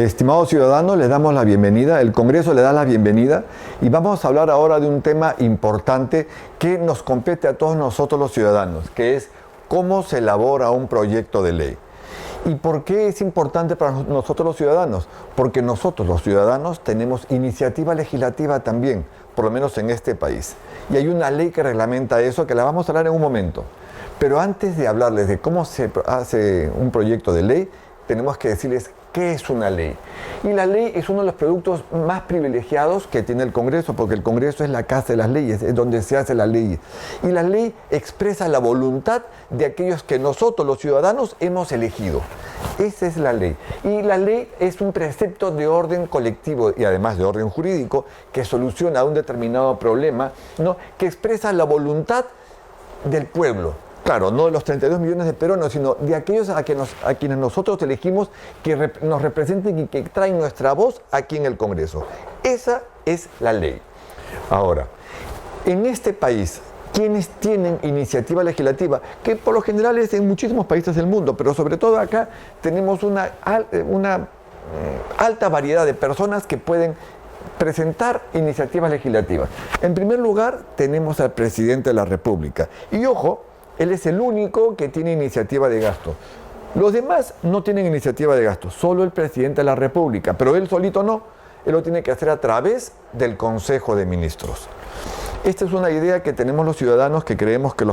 Estimados ciudadanos, les damos la bienvenida, el Congreso le da la bienvenida y vamos a hablar ahora de un tema importante que nos compete a todos nosotros los ciudadanos, que es cómo se elabora un proyecto de ley. ¿Y por qué es importante para nosotros los ciudadanos? Porque nosotros los ciudadanos tenemos iniciativa legislativa también, por lo menos en este país. Y hay una ley que reglamenta eso, que la vamos a hablar en un momento. Pero antes de hablarles de cómo se hace un proyecto de ley, tenemos que decirles qué es una ley. Y la ley es uno de los productos más privilegiados que tiene el Congreso, porque el Congreso es la casa de las leyes, es donde se hace la ley. Y la ley expresa la voluntad de aquellos que nosotros, los ciudadanos, hemos elegido. Esa es la ley. Y la ley es un precepto de orden colectivo y además de orden jurídico que soluciona un determinado problema, ¿no?, que expresa la voluntad del pueblo. Claro, no de los 32 millones de peruanos, sino de aquellos a quienes nosotros elegimos que nos representen y que traen nuestra voz aquí en el Congreso. Esa es la ley. Ahora, en este país, ¿quiénes tienen iniciativa legislativa? Que por lo general es en muchísimos países del mundo, pero sobre todo acá tenemos una alta variedad de personas que pueden presentar iniciativas legislativas. En primer lugar, tenemos al presidente de la República. Y ojo, él es el único que tiene iniciativa de gasto. Los demás no tienen iniciativa de gasto, solo el presidente de la República, pero él solito no. Él lo tiene que hacer a través del Consejo de Ministros. Esta es una idea que tenemos los ciudadanos que creemos que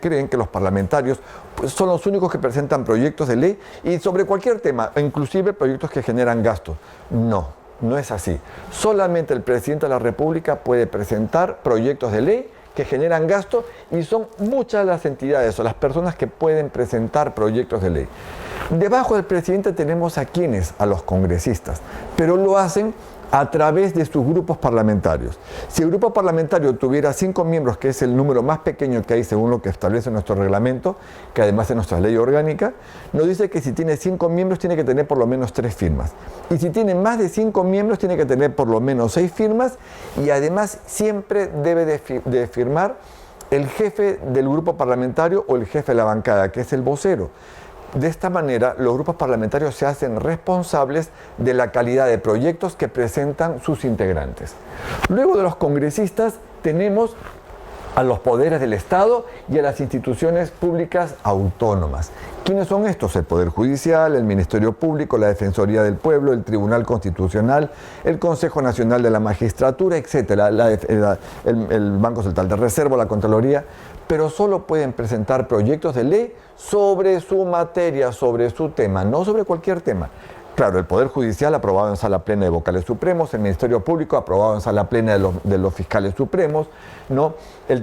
creen que los parlamentarios pues, son los únicos que presentan proyectos de ley y sobre cualquier tema, inclusive proyectos que generan gastos. No es así. Solamente el presidente de la República puede presentar proyectos de ley que generan gasto y son muchas las entidades o las personas que pueden presentar proyectos de ley. Debajo del presidente tenemos a quienes, a los congresistas, pero lo hacen a través de sus grupos parlamentarios. Si el grupo parlamentario tuviera 5 miembros, que es el número más pequeño que hay según lo que establece nuestro reglamento, que además es nuestra ley orgánica, nos dice que si tiene 5 miembros tiene que tener por lo menos 3 firmas. Y si tiene más de 5 miembros tiene que tener por lo menos 6 firmas y además siempre debe de firmar el jefe del grupo parlamentario o el jefe de la bancada, que es el vocero. De esta manera, los grupos parlamentarios se hacen responsables de la calidad de proyectos que presentan sus integrantes. Luego de los congresistas tenemos a los poderes del Estado y a las instituciones públicas autónomas. ¿Quiénes son estos? El Poder Judicial, el Ministerio Público, la Defensoría del Pueblo, el Tribunal Constitucional, el Consejo Nacional de la Magistratura, etc., el Banco Central de Reserva, la Contraloría, pero solo pueden presentar proyectos de ley sobre su materia, sobre su tema, no sobre cualquier tema. Claro, el Poder Judicial aprobado en sala plena de vocales supremos, el Ministerio Público aprobado en sala plena de los fiscales supremos, ¿no? El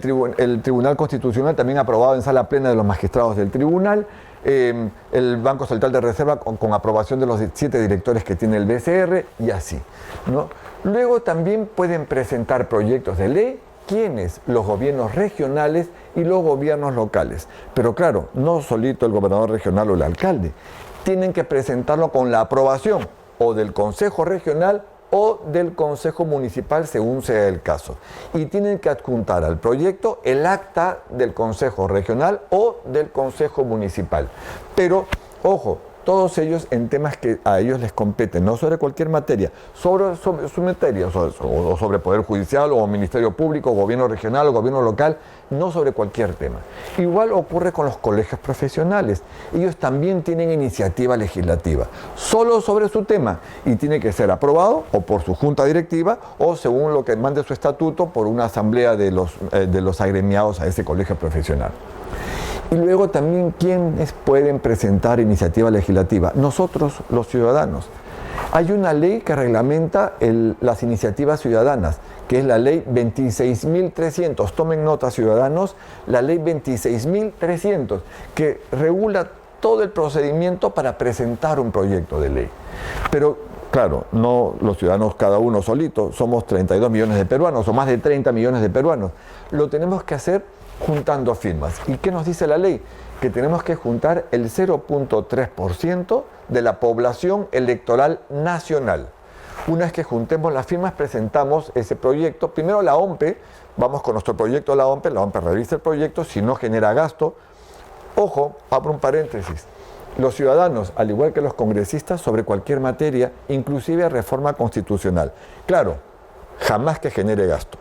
Tribunal Constitucional también aprobado en sala plena de los magistrados del tribunal, el Banco Central de Reserva con aprobación de los 7 directores que tiene el BCR y así, ¿no? Luego también pueden presentar proyectos de ley ¿quiénes? Los gobiernos regionales y los gobiernos locales. Pero claro, no solito el gobernador regional o el alcalde. Tienen que presentarlo con la aprobación o del Consejo Regional o del Consejo Municipal, según sea el caso. Y tienen que adjuntar al proyecto el acta del Consejo Regional o del Consejo Municipal. Pero, ojo, todos ellos en temas que a ellos les competen, no sobre cualquier materia, sobre su materia, o sobre Poder Judicial, o Ministerio Público, o Gobierno Regional, o Gobierno Local, no sobre cualquier tema. Igual ocurre con los colegios profesionales. Ellos también tienen iniciativa legislativa, solo sobre su tema, y tiene que ser aprobado o por su junta directiva, o según lo que mande su estatuto, por una asamblea de los agremiados a ese colegio profesional. Y luego también, ¿quiénes pueden presentar iniciativa legislativa? Nosotros, los ciudadanos. Hay una ley que reglamenta las iniciativas ciudadanas, que es la ley 26.300. Tomen nota, ciudadanos, la ley 26.300, que regula todo el procedimiento para presentar un proyecto de ley. Pero, claro, no los ciudadanos cada uno solito, somos 32 millones de peruanos, o más de 30 millones de peruanos. Lo tenemos que hacer juntando firmas. ¿Y qué nos dice la ley? Que tenemos que juntar el 0.3% de la población electoral nacional. Una vez que juntemos las firmas, presentamos ese proyecto. Primero la OMPE, vamos con nuestro proyecto a la OMPE revisa el proyecto, si no genera gasto. Ojo, abro un paréntesis. los ciudadanos, al igual que los congresistas, sobre cualquier materia, inclusive reforma constitucional. Claro, jamás que genere gasto,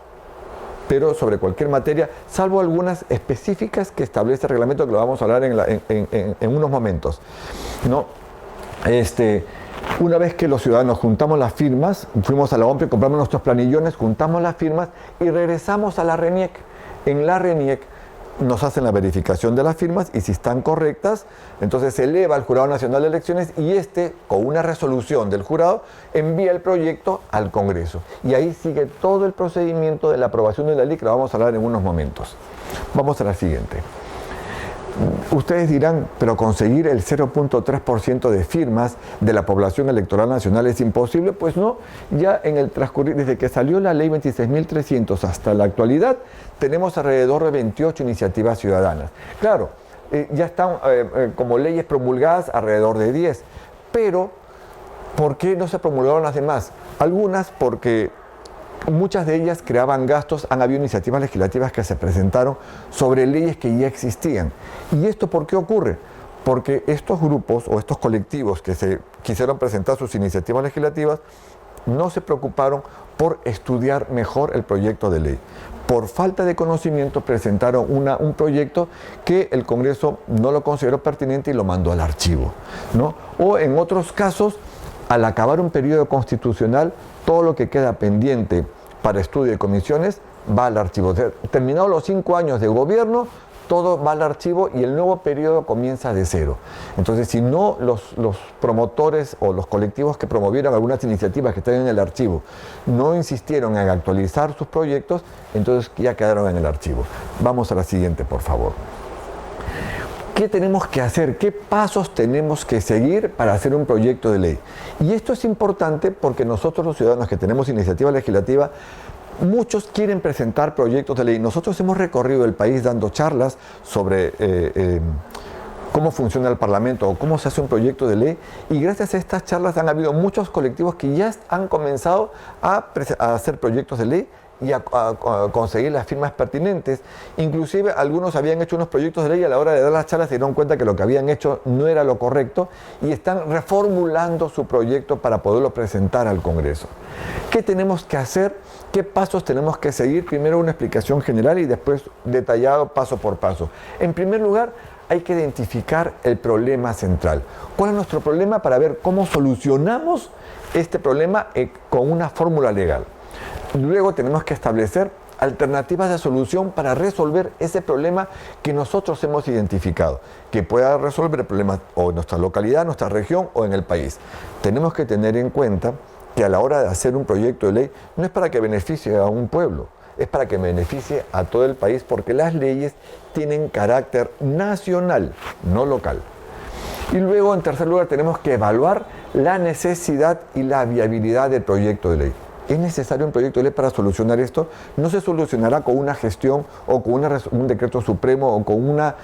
pero sobre cualquier materia, salvo algunas específicas que establece el reglamento, que lo vamos a hablar en unos momentos, ¿no? Una vez que los ciudadanos juntamos las firmas, fuimos a la OMPE, compramos nuestros planillones, juntamos las firmas y regresamos a la RENIEC. En la RENIEC nos hacen la verificación de las firmas y si están correctas, entonces se eleva al Jurado Nacional de Elecciones y con una resolución del jurado, envía el proyecto al Congreso. Y ahí sigue todo el procedimiento de la aprobación de la ley, que lo vamos a hablar en unos momentos. Vamos a la siguiente. Ustedes dirán, pero conseguir el 0.3% de firmas de la población electoral nacional es imposible. Pues no, ya en el transcurrir, desde que salió la ley 26.300 hasta la actualidad, tenemos alrededor de 28 iniciativas ciudadanas. Claro, ya están como leyes promulgadas alrededor de 10, pero ¿por qué no se promulgaron las demás? Algunas porque muchas de ellas creaban gastos. Han habido iniciativas legislativas que se presentaron sobre leyes que ya existían. ¿Y esto por qué ocurre? Porque estos grupos o estos colectivos que se quisieron presentar sus iniciativas legislativas no se preocuparon por estudiar mejor el proyecto de ley. Por falta de conocimiento presentaron un proyecto que el Congreso no lo consideró pertinente y lo mandó al archivo, ¿no? O en otros casos, al acabar un periodo constitucional, todo lo que queda pendiente para estudio de comisiones va al archivo. Terminados los 5 años de gobierno, todo va al archivo y el nuevo periodo comienza de cero. Entonces, si no los promotores o los colectivos que promovieron algunas iniciativas que están en el archivo no insistieron en actualizar sus proyectos, entonces ya quedaron en el archivo. Vamos a la siguiente, por favor. ¿Qué tenemos que hacer? ¿Qué pasos tenemos que seguir para hacer un proyecto de ley? Y esto es importante porque nosotros los ciudadanos que tenemos iniciativa legislativa, muchos quieren presentar proyectos de ley. Nosotros hemos recorrido el país dando charlas sobre cómo funciona el Parlamento o cómo se hace un proyecto de ley, y gracias a estas charlas han habido muchos colectivos que ya han comenzado a hacer proyectos de ley y a conseguir las firmas pertinentes. Inclusive algunos habían hecho unos proyectos de ley y a la hora de dar las charlas se dieron cuenta que lo que habían hecho no era lo correcto y están reformulando su proyecto para poderlo presentar al Congreso. ¿Qué tenemos que hacer? ¿Qué pasos tenemos que seguir? Primero una explicación general y después detallado paso por paso. En primer lugar, hay que identificar el problema central. ¿Cuál es nuestro problema? Para ver cómo solucionamos este problema con una fórmula legal. Luego tenemos que establecer alternativas de solución para resolver ese problema que nosotros hemos identificado, que pueda resolver el problema o en nuestra localidad, nuestra región o en el país. Tenemos que tener en cuenta que a la hora de hacer un proyecto de ley no es para que beneficie a un pueblo, es para que beneficie a todo el país, porque las leyes tienen carácter nacional, no local. Y luego, en tercer lugar, tenemos que evaluar la necesidad y la viabilidad del proyecto de ley. ¿Es necesario un proyecto de ley para solucionar esto? No se solucionará con una gestión o con un decreto supremo o con una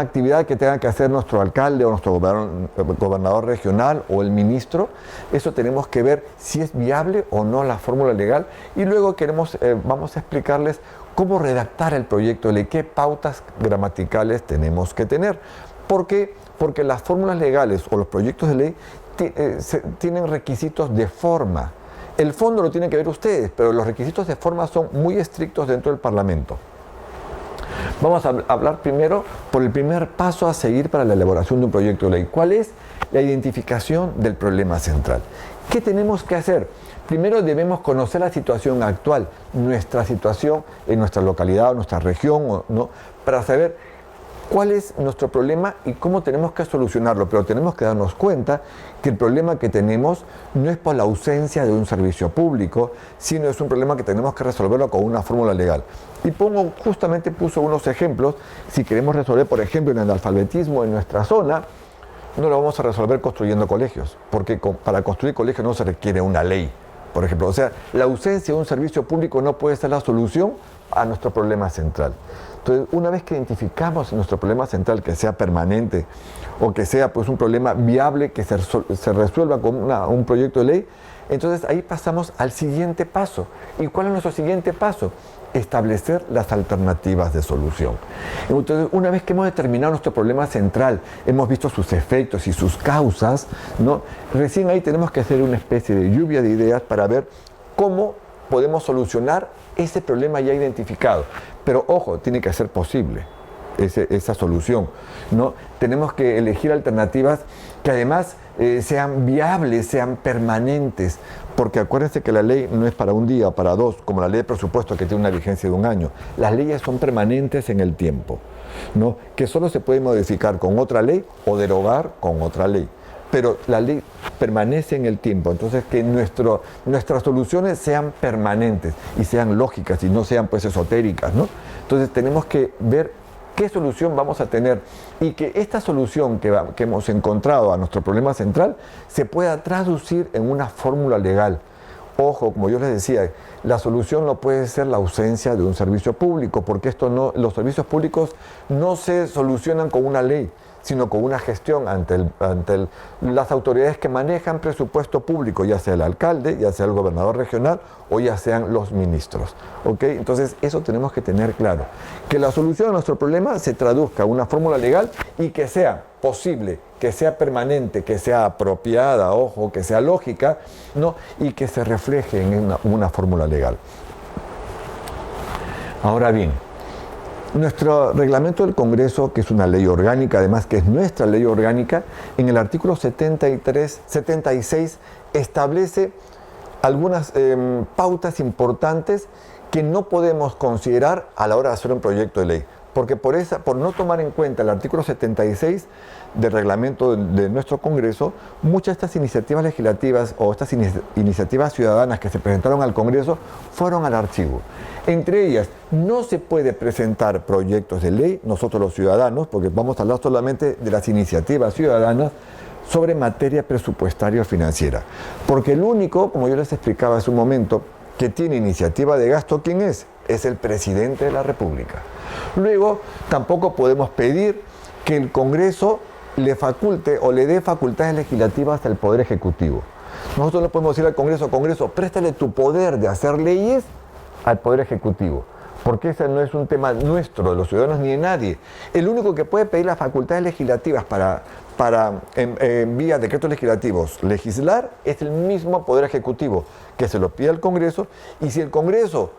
actividad que tenga que hacer nuestro alcalde o nuestro gobernador regional o el ministro. Eso tenemos que ver si es viable o no la fórmula legal. Y luego vamos a explicarles cómo redactar el proyecto de ley, qué pautas gramaticales tenemos que tener. ¿Por qué? Porque las fórmulas legales o los proyectos de ley tienen requisitos de forma. El fondo lo tienen que ver ustedes, pero los requisitos de forma son muy estrictos dentro del Parlamento. Vamos a hablar primero por el primer paso a seguir para la elaboración de un proyecto de ley. ¿Cuál es? La identificación del problema central. ¿Qué tenemos que hacer? Primero debemos conocer la situación actual, nuestra situación en nuestra localidad o nuestra región, ¿no? Para saber cuál es nuestro problema y cómo tenemos que solucionarlo. Pero tenemos que darnos cuenta que el problema que tenemos no es por la ausencia de un servicio público, sino es un problema que tenemos que resolverlo con una fórmula legal. Y puso unos ejemplos. Si queremos resolver, por ejemplo, el analfabetismo en nuestra zona, no lo vamos a resolver construyendo colegios, porque para construir colegios no se requiere una ley, por ejemplo. O sea, la ausencia de un servicio público no puede ser la solución a nuestro problema central. Entonces, una vez que identificamos nuestro problema central, que sea permanente o que sea pues un problema viable que se resuelva con un proyecto de ley, entonces ahí pasamos al siguiente paso. ¿Y cuál es nuestro siguiente paso? establecer las alternativas de solución. Entonces, una vez que hemos determinado nuestro problema central, hemos visto sus efectos y sus causas, ¿no? Recién ahí tenemos que hacer una especie de lluvia de ideas para ver cómo podemos solucionar ese problema ya identificado. Pero ojo, tiene que ser posible esa solución, ¿no? Tenemos que elegir alternativas que además sean viables, sean permanentes, porque acuérdense que la ley no es para un día, para dos, como la ley de presupuesto que tiene una vigencia de un año. Las leyes son permanentes en el tiempo, ¿no? Que solo se puede modificar con otra ley o derogar con otra ley. Pero la ley permanece en el tiempo, entonces que nuestras soluciones sean permanentes y sean lógicas y no sean pues esotéricas, ¿no? Entonces tenemos que ver qué solución vamos a tener y que esta solución que hemos encontrado a nuestro problema central se pueda traducir en una fórmula legal. Ojo, como yo les decía, la solución no puede ser la ausencia de un servicio público, porque los servicios públicos no se solucionan con una ley, sino con una gestión ante las autoridades que manejan presupuesto público, ya sea el alcalde, ya sea el gobernador regional o ya sean los ministros. ¿Ok? Entonces, eso tenemos que tener claro. Que la solución a nuestro problema se traduzca en una fórmula legal y que sea posible, que sea permanente, que sea apropiada, ojo, que sea lógica, ¿no? Y que se refleje en una fórmula legal. Ahora bien, nuestro reglamento del Congreso, que es una ley orgánica, además que es nuestra ley orgánica, en el artículo 76 establece algunas pautas importantes que no podemos considerar a la hora de hacer un proyecto de ley. Porque por no tomar en cuenta el artículo 76 del reglamento de nuestro Congreso, muchas de estas iniciativas legislativas o estas iniciativas ciudadanas que se presentaron al Congreso fueron al archivo. Entre ellas, no se puede presentar proyectos de ley, nosotros los ciudadanos, porque vamos a hablar solamente de las iniciativas ciudadanas sobre materia presupuestaria o financiera. Porque el único, como yo les explicaba hace un momento, que tiene iniciativa de gasto, ¿quién es? Es el presidente de la República. Luego, tampoco podemos pedir que el Congreso le faculte o le dé facultades legislativas al Poder Ejecutivo. Nosotros no podemos decir al Congreso, préstale tu poder de hacer leyes al Poder Ejecutivo, porque ese no es un tema nuestro, de los ciudadanos ni de nadie. El único que puede pedir las facultades legislativas para vía decretos legislativos legislar es el mismo Poder Ejecutivo, que se lo pide al Congreso, y si el Congreso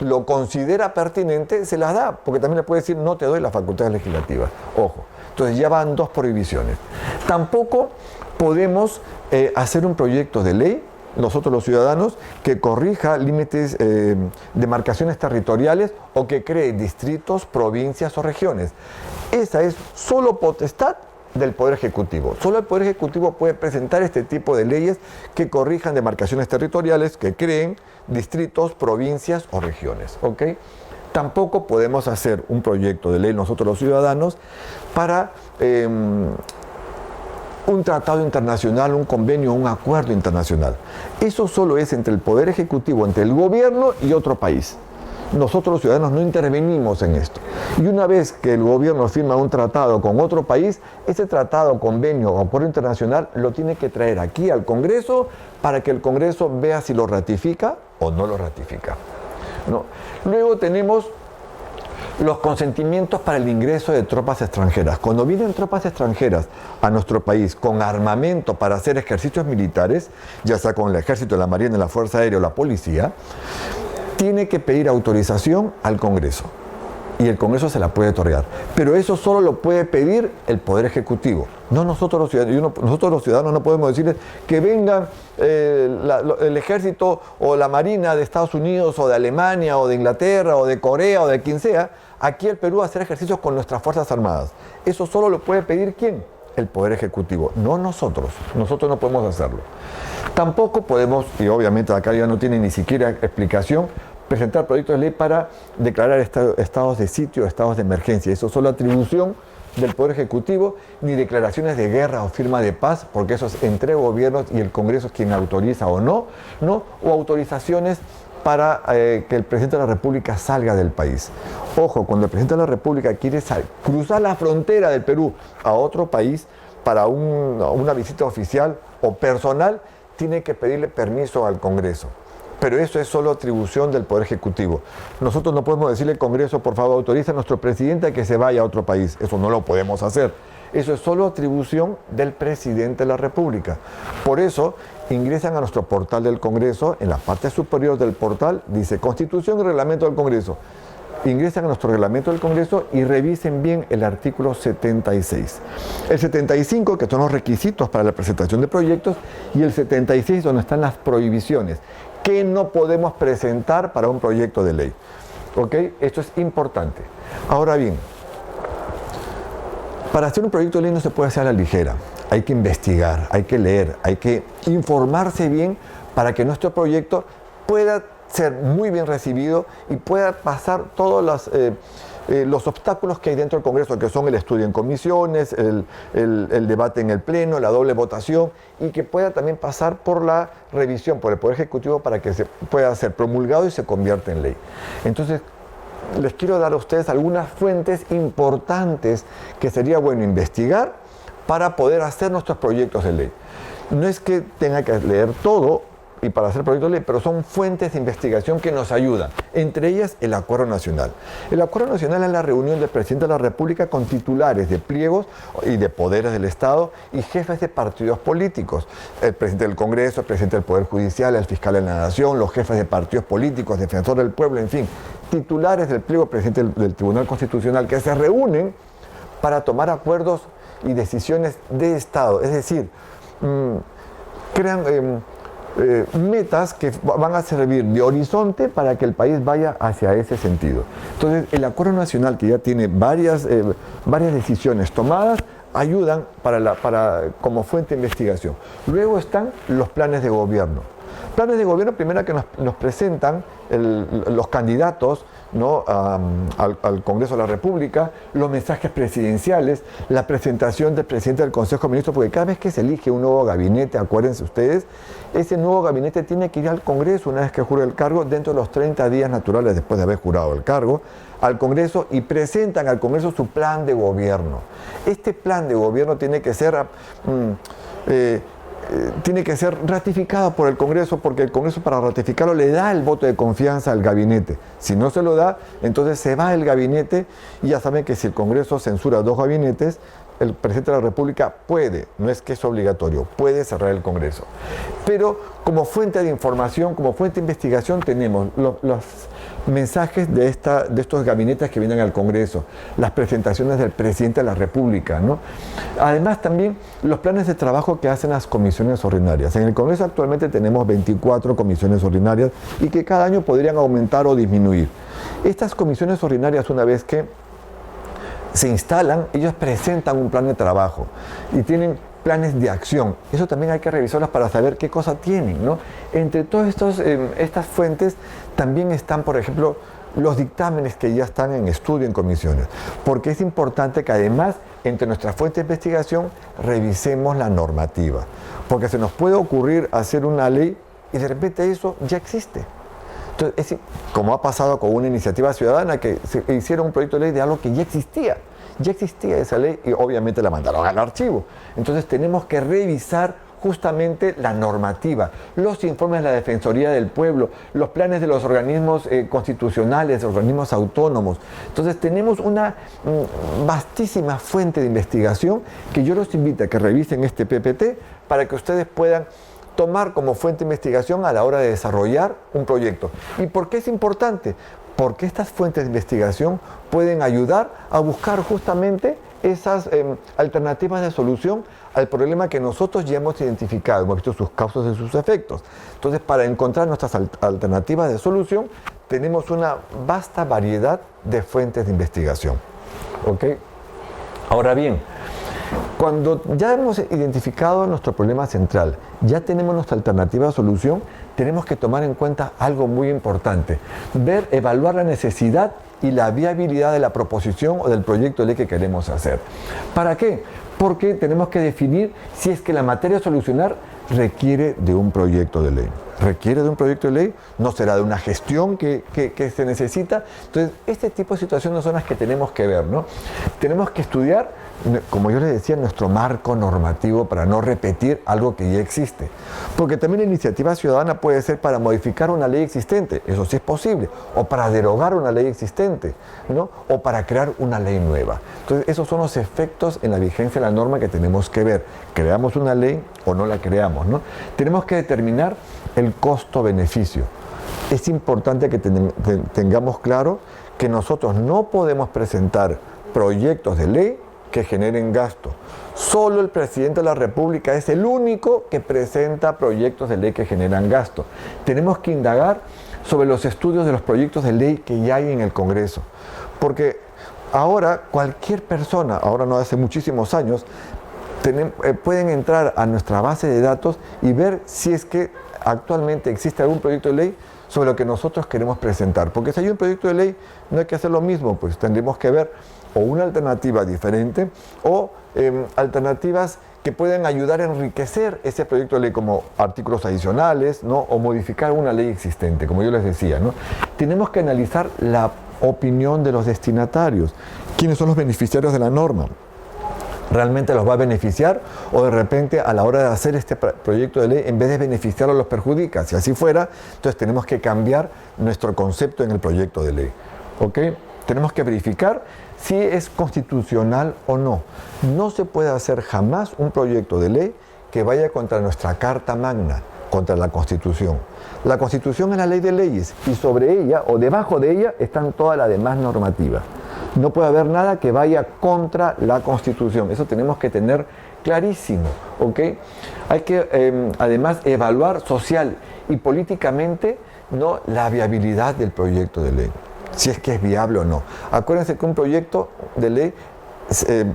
lo considera pertinente, se las da, porque también le puede decir no te doy las facultades legislativas. Ojo, entonces ya van dos prohibiciones. Tampoco podemos hacer un proyecto de ley, nosotros los ciudadanos, que corrija límites, demarcaciones territoriales o que cree distritos, provincias o regiones. Esa es solo potestad del Poder Ejecutivo. Solo el Poder Ejecutivo puede presentar este tipo de leyes que corrijan demarcaciones territoriales, que creen distritos, provincias o regiones. ¿Ok? Tampoco podemos hacer un proyecto de ley nosotros los ciudadanos para un tratado internacional, un convenio, un acuerdo internacional. Eso solo es entre el Poder Ejecutivo, entre el gobierno y otro país. Nosotros los ciudadanos no intervenimos en esto. Y una vez que el gobierno firma un tratado con otro país, ese tratado, convenio o acuerdo internacional lo tiene que traer aquí al Congreso para que el Congreso vea si lo ratifica o no lo ratifica, ¿no? Luego tenemos los consentimientos para el ingreso de tropas extranjeras. Cuando vienen tropas extranjeras a nuestro país con armamento para hacer ejercicios militares, ya sea con el ejército, la marina, la fuerza aérea o la policía, tiene que pedir autorización al Congreso y el Congreso se la puede otorgar. Pero eso solo lo puede pedir el Poder Ejecutivo, no nosotros los ciudadanos. Nosotros los ciudadanos no podemos decirles que vengan el ejército o la marina de Estados Unidos o de Alemania o de Inglaterra o de Corea o de quien sea aquí al Perú a hacer ejercicios con nuestras Fuerzas Armadas. Eso solo lo puede pedir ¿quién? El Poder Ejecutivo, no nosotros. Nosotros no podemos hacerlo. Tampoco podemos, y obviamente acá ya no tiene ni siquiera explicación, presentar proyectos de ley para declarar estados de sitio, estados de emergencia. Eso es solo atribución del Poder Ejecutivo, ni declaraciones de guerra o firma de paz, porque eso es entre gobiernos y el Congreso es quien autoriza o no, o autorizaciones para que el presidente de la República salga del país. Ojo, cuando el presidente de la República quiere cruzar la frontera del Perú a otro país para una visita oficial o personal, tiene que pedirle permiso al Congreso. pero eso es solo atribución del Poder Ejecutivo. Nosotros no podemos decirle al Congreso, por favor, autoriza a nuestro presidente a que se vaya a otro país. Eso no lo podemos hacer. Eso es solo atribución del presidente de la República. Por eso, ingresan a nuestro portal del Congreso, en la parte superior del portal, dice Constitución y Reglamento del Congreso. Ingresan a nuestro reglamento del Congreso y revisen bien el artículo 76. El 75, que son los requisitos para la presentación de proyectos, y el 76, donde están las prohibiciones. ¿Qué no podemos presentar para un proyecto de ley? ¿Ok? Esto es importante. Ahora bien, para hacer un proyecto de ley no se puede hacer a la ligera. Hay que investigar, hay que leer, hay que informarse bien para que nuestro proyecto pueda ser muy bien recibido y pueda pasar todos los obstáculos que hay dentro del Congreso, que son el estudio en comisiones, el debate en el Pleno, la doble votación, y que pueda también pasar por la revisión por el Poder Ejecutivo para que se pueda ser promulgado y se convierta en ley. Entonces, les quiero dar a ustedes algunas fuentes importantes que sería bueno investigar para poder hacer nuestros proyectos de ley. No es que tenga que leer todo y para hacer proyectos de ley, pero son fuentes de investigación que nos ayudan. Entre ellas, el Acuerdo Nacional. El Acuerdo Nacional es la reunión del presidente de la República con titulares de pliegos y de poderes del Estado y jefes de partidos políticos. El presidente del Congreso, el presidente del Poder Judicial, el fiscal de la Nación, los jefes de partidos políticos, defensor del pueblo, en fin, titulares del pliego, presidente del Tribunal Constitucional, que se reúnen para tomar acuerdos y decisiones de Estado. Es decir, crean metas que van a servir de horizonte para que el país vaya hacia ese sentido. Entonces, el Acuerdo Nacional, que ya tiene varias decisiones tomadas, ayudan como fuente de investigación. Luego están los planes de gobierno. Planes de gobierno, primero que nos presentan los candidatos, ¿no?, al Congreso de la República, los mensajes presidenciales, la presentación del presidente del Consejo de Ministros, porque cada vez que se elige un nuevo gabinete, acuérdense ustedes, ese nuevo gabinete tiene que ir al Congreso una vez que jure el cargo, dentro de los 30 días naturales después de haber jurado el cargo, al Congreso, y presentan al Congreso su plan de gobierno. Este plan de gobierno tiene que ser ratificado por el Congreso, porque el Congreso, para ratificarlo, le da el voto de confianza al gabinete. Si no se lo da, entonces se va el gabinete, y ya saben que si el Congreso censura 2 gabinetes, el presidente de la República puede, no es que es obligatorio, puede cerrar el Congreso. Pero como fuente de información, como fuente de investigación, tenemos los mensajes de estos gabinetes que vienen al Congreso, las presentaciones del presidente de la República, ¿no? Además, también los planes de trabajo que hacen las comisiones ordinarias. En el Congreso actualmente tenemos 24 comisiones ordinarias y que cada año podrían aumentar o disminuir. Estas comisiones ordinarias, una vez que se instalan, ellos presentan un plan de trabajo y tienen planes de acción. Eso también hay que revisarlas para saber qué cosa tienen, ¿no? Entre todas estas fuentes también están, por ejemplo, los dictámenes que ya están en estudio en comisiones, porque es importante que además, entre nuestras fuentes de investigación, revisemos la normativa, porque se nos puede ocurrir hacer una ley y de repente eso ya existe. Entonces, como ha pasado con una iniciativa ciudadana, que se hicieron un proyecto de ley de algo que ya existía esa ley, y obviamente la mandaron al archivo. Entonces tenemos que revisar justamente la normativa, los informes de la Defensoría del Pueblo, los planes de los organismos constitucionales, organismos autónomos. Entonces tenemos una vastísima fuente de investigación que yo los invito a que revisen este PPT para que ustedes puedan tomar como fuente de investigación a la hora de desarrollar un proyecto. ¿Y por qué es importante? Porque estas fuentes de investigación pueden ayudar a buscar justamente esas alternativas de solución al problema que nosotros ya hemos identificado, hemos visto sus causas y sus efectos. Entonces, para encontrar nuestras alternativas de solución, tenemos una vasta variedad de fuentes de investigación. ¿Ok? Ahora bien, cuando ya hemos identificado nuestro problema central, ya tenemos nuestra alternativa de solución, tenemos que tomar en cuenta algo muy importante: evaluar la necesidad y la viabilidad de la proposición o del proyecto de ley que queremos hacer. ¿Para qué? Porque tenemos que definir si es que la materia a solucionar requiere de un proyecto de ley. requiere de un proyecto de ley, no será de una gestión que se necesita. Entonces, este tipo de situaciones son las que tenemos que ver, ¿no? Tenemos que estudiar, como yo les decía, nuestro marco normativo para no repetir algo que ya existe. Porque también la iniciativa ciudadana puede ser para modificar una ley existente, eso sí es posible, o para derogar una ley existente, ¿no? O para crear una ley nueva. Entonces, esos son los efectos en la vigencia de la norma que tenemos que ver. ¿Creamos una ley o no la creamos, ¿no? Tenemos que determinar el costo-beneficio. Es importante que tengamos claro que nosotros no podemos presentar proyectos de ley que generen gasto. Solo el presidente de la República es el único que presenta proyectos de ley que generan gasto. Tenemos que indagar sobre los estudios de los proyectos de ley que ya hay en el Congreso. Porque ahora cualquier persona, ahora no hace muchísimos años, pueden entrar a nuestra base de datos y ver si es que actualmente existe algún proyecto de ley sobre lo que nosotros queremos presentar. Porque si hay un proyecto de ley, no hay que hacer lo mismo, pues tendremos que ver o una alternativa diferente o alternativas que pueden ayudar a enriquecer ese proyecto de ley, como artículos adicionales, ¿no? O modificar una ley existente, como yo les decía, ¿no? Tenemos que analizar la opinión de los destinatarios. ¿Quiénes son los beneficiarios de la norma? ¿Realmente los va a beneficiar o de repente a la hora de hacer este proyecto de ley, en vez de beneficiarlos, los perjudica? Si así fuera, entonces tenemos que cambiar nuestro concepto en el proyecto de ley. ¿Ok? Tenemos que verificar si es constitucional o no. No se puede hacer jamás un proyecto de ley que vaya contra nuestra Carta Magna, contra la Constitución. La Constitución es la ley de leyes y sobre ella o debajo de ella están todas las demás normativas. No puede haber nada que vaya contra la Constitución. Eso tenemos que tener clarísimo, ¿ok? Hay que además evaluar social y políticamente, ¿no?, la viabilidad del proyecto de ley, si es que es viable o no. Acuérdense que un proyecto de ley